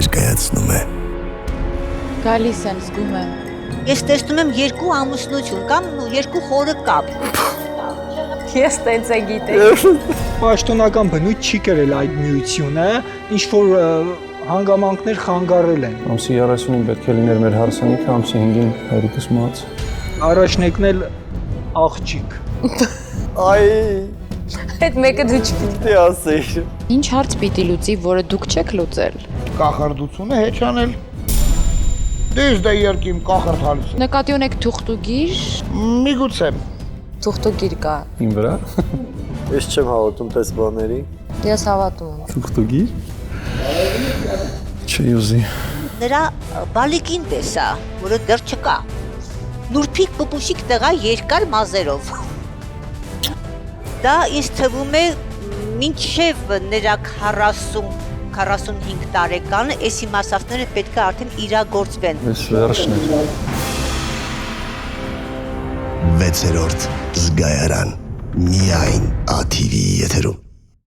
ներկայացնում է։ Գալիս եմ, զգում եմ։ Ես տեսնում եմ երկու ամուսնություն կամ երկու խորը կապ։ Ես տենց է գիտեի։ Պաշտոնական բնույթ չի կրել այդ միությունը, ինչ որ հանգամանքներ խանգարել են։ Ամսի 30-ին պետք է լիներ մեր հարսանիքը, ամսի 5-ին հայրիկս մահաց։ Առաջն եկնել աղջիկ։ Այ, Այդ մեկը դու չպիտի։ դե ասեիր։ Ինչ հարց պիտի լուծի, որը դուք չեք լուծել։ Կախարդությունը հեչանել։ Դες դա երկիմ կախարդ հալիս։ Նկատի ունեք թուղթուգիր, Միգուցե։ թուղթուգիր կա։ Իմ վրա։ Ես չեմ հավատում տես բաների։ Ես հավատում եմ։ Թուղթուգիր։ Չի ուզի։ Նրա բալիկին տեսա, որը դեռ չկա։ Նուրբիկ պուպուշիկ տղա երկար մազերով։ Դա ինձ թվում է մինչև նրա 40-45 տարեկանը այս իմաստները պետք է արդեն իրագործվեն։ Ես վերջն է։ 6-րդ զգայարան միայն ATV եթերում։